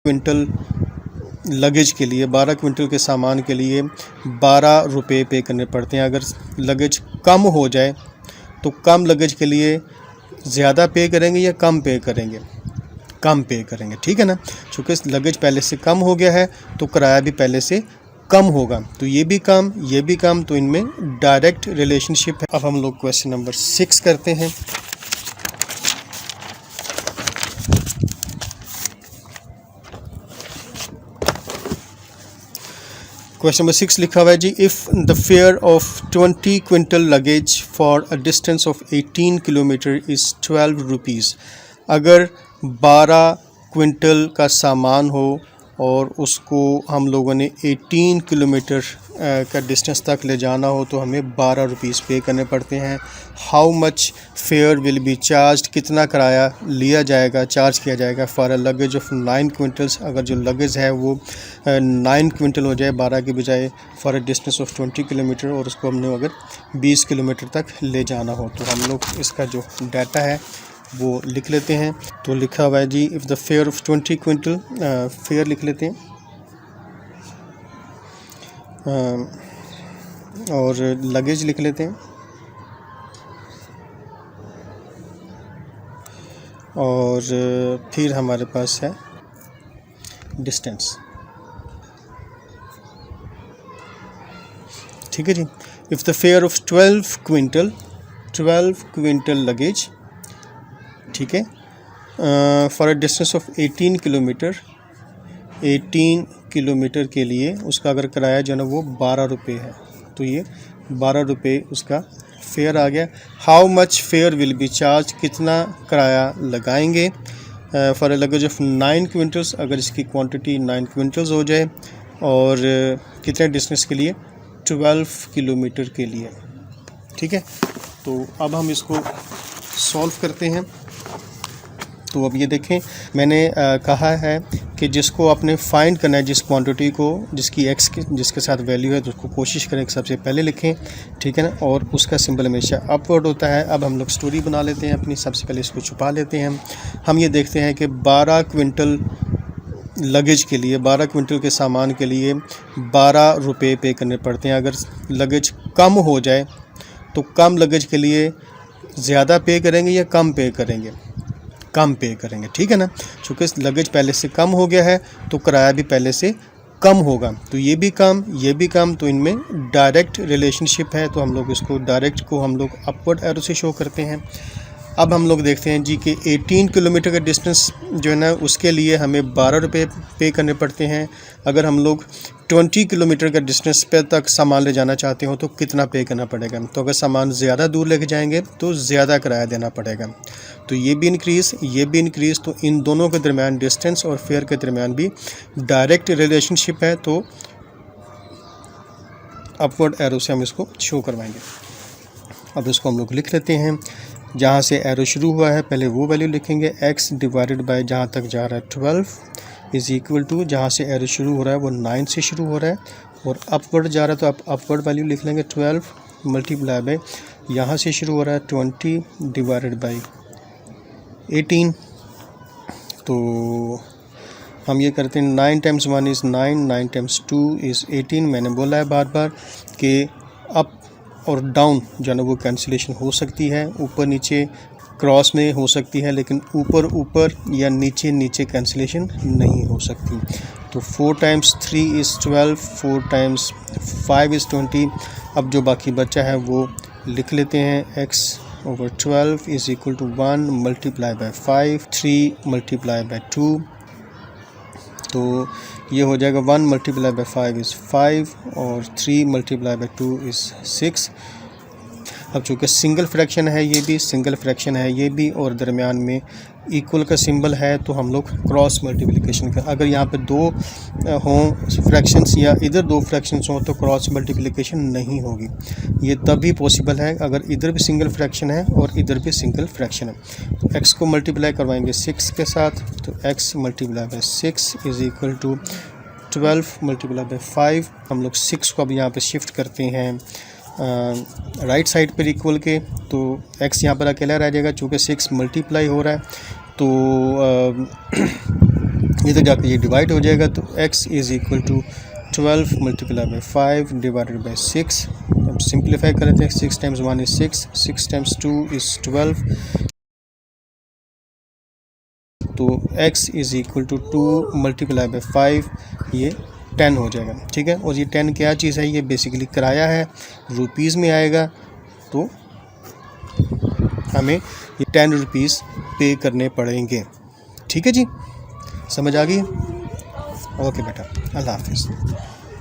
Quintal luggage के लिए 12 quintal के सामान के लिए 12 रुपये पे करने पड़ते हैं। अगर लगेज कम हो जाए तो कम लगेज के लिए ज़्यादा पे करेंगे या कम पे करेंगे? कम पे करेंगे, ठीक है ना। चूँकि लगेज पहले से कम हो गया है तो किराया भी पहले से कम होगा, तो ये भी कम, तो इनमें डायरेक्ट रिलेशनशिप है। अब हम लोग क्वेश्चन नंबर 6 करते हैं। क्वेश्चन नंबर 6 लिखा हुआ है जी, if the fare of 20 quintal luggage for a distance of 18 kilometre is 12 rupees. अगर 12 क्विंटल का सामान हो और उसको हम लोगों ने 18 किलोमीटर का डिस्टेंस तक ले जाना हो तो हमें 12 रुपीज़ पे करने पड़ते हैं। How much fair will be charge, कितना किराया लिया जाएगा, चार्ज किया जाएगा for a luggage of 9 quintals. अगर जो लगेज है वो 9 क्विंटल हो जाए 12 के बजाय, for a distance of 20 kilometre, और उसको हमने अगर 20 किलोमीटर तक ले जाना हो तो हम लोग इसका जो डाटा है वो लिख लेते हैं। तो लिखा हुआ है जी, if the fare of 20 quintal, fare लिख लेते हैं और लगेज लिख लेते हैं और फिर हमारे पास है डिस्टेंस, ठीक है जी। If the fare of 12 quintal luggage, ठीक है, for a distance of 18 kilometre, 18 kilometre के लिए उसका अगर किराया जो है ना वो 12 रुपये है, तो ये 12 रुपये उसका फेयर आ गया। How much fair will be charge, कितना किराया लगाएंगे for a luggage of 9 quintals, अगर इसकी क्वांटिटी 9 क्विंटल्स हो जाए, और कितने डिस्टेंस के लिए, 12 किलोमीटर के लिए, ठीक है। तो अब हम इसको सॉल्व करते हैं। तो अब ये देखें, मैंने कहा है कि जिसको आपने फाइंड करना है, जिस क्वांटिटी को, जिसकी एक्स जिसके साथ वैल्यू है, तो उसको कोशिश करें कि सबसे पहले लिखें, ठीक है ना, और उसका सिंबल हमेशा अपवर्ड होता है। अब हम लोग स्टोरी बना लेते हैं अपनी, सबसे पहले इसको छुपा लेते हैं। हम ये देखते हैं कि 12 क्विंटल लगेज के लिए, 12 क्विंटल के सामान के लिए 12 रुपये पे करने पड़ते हैं। अगर लगेज कम हो जाए तो कम लगेज के लिए ज़्यादा पे करेंगे या कम पे करेंगे? कम पे करेंगे, ठीक है ना। चूँकि लगेज पहले से कम हो गया है तो किराया भी पहले से कम होगा, तो ये भी कम, तो इनमें डायरेक्ट रिलेशनशिप है। तो हम लोग इसको डायरेक्ट को हम लोग अपवर्ड एरो से शो करते हैं। अब हम लोग देखते हैं जी कि 18 किलोमीटर का डिस्टेंस जो है ना उसके लिए हमें 12 रुपये पे करने पड़ते हैं। अगर हम लोग 20 किलोमीटर का डिस्टेंस पे तक सामान ले जाना चाहते हो तो कितना पे करना पड़ेगा? तो अगर सामान ज़्यादा दूर लेके जाएंगे तो ज़्यादा किराया देना पड़ेगा। तो ये भी इंक्रीज़, तो इन दोनों के दरमियान, डिस्टेंस और फेयर के दरमियान भी डायरेक्ट रिलेशनशिप है। तो अपवर्ड एरो से हम इसको शो करवाएंगे। अब इसको हम लोग लिख लेते हैं। जहाँ से एरो शुरू हुआ है पहले वो वैल्यू लिखेंगे, x डिवाइडेड बाय जहाँ तक जा रहा है 12 इज़ इक्वल टू, जहाँ से एरो शुरू हो रहा है वो 9 से शुरू हो रहा है और अपवर्ड जा रहा है तो आप अपवर्ड वैल्यू लिख लेंगे 12 मल्टीप्लाई बाय यहाँ से शुरू हो रहा है 20 डिवाइडेड बाय 18। तो हम ये करते हैं 9 टाइम्स 1 इज़ 9, 9 टाइम्स 2 इज़ 18। मैंने बोला है बार बार कि अप और डाउन जो है ना वो कैंसिलेशन हो सकती है, ऊपर नीचे क्रॉस में हो सकती है, लेकिन ऊपर ऊपर या नीचे नीचे कैंसिलेशन नहीं हो सकती। तो 4 टाइम्स 3 इज़ 12, 4 टाइम्स 5 इज़ 20। अब जो बाकी बचा है वो लिख लेते हैं, x over 12 is equal to 1 multiply by 5, 3 multiply by 2, तो ये हो जाएगा 1 मल्टीप्लाई बाय 5 इज़ 5 और 3 मल्टीप्लाई बाय 2 इज़ 6। अब चूँकि सिंगल फ्रैक्शन है ये भी, सिंगल फ्रैक्शन है ये भी, और दरमियान में इक्वल का सिंबल है, तो हम लोग क्रॉस मल्टीप्लिकेशन का, अगर यहाँ पे दो हों फ्रैक्शंस या इधर दो फ्रैक्शंस हों तो क्रॉस मल्टीप्लिकेशन नहीं होगी। ये तभी पॉसिबल है अगर इधर भी सिंगल फ्रैक्शन है और इधर भी सिंगल फ्रैक्शन है। तो x को मल्टीप्लाई करवाएंगे 6 के साथ, तो x multiply by 6 is equal to 12 multiply by 5। हम लोग 6 को अब यहाँ पे शिफ्ट करते हैं राइट साइड पर इक्वल के, तो x यहाँ पर अकेला रह जाएगा, चूँकि 6 मल्टीप्लाई हो रहा है। तो इधर जाकर ये डिवाइड हो जाएगा, तो x is equal to 12 multiply by 5 divided by 6। अब सिंप्लीफाई करते हैं, 6 टाइम्स 1 इज़ 6, 6 टाइम्स 2 इज़ 12, तो x is equal to 2 multiply by 5, ये 10 हो जाएगा। ठीक है, और ये 10 क्या चीज़ है, ये बेसिकली किराया है, रुपीज़ में आएगा, तो हमें ये 10 रुपीज़ पे करने पड़ेंगे। ठीक है जी, समझ आ गई? ओके बेटा, अल्लाह हाफिज़।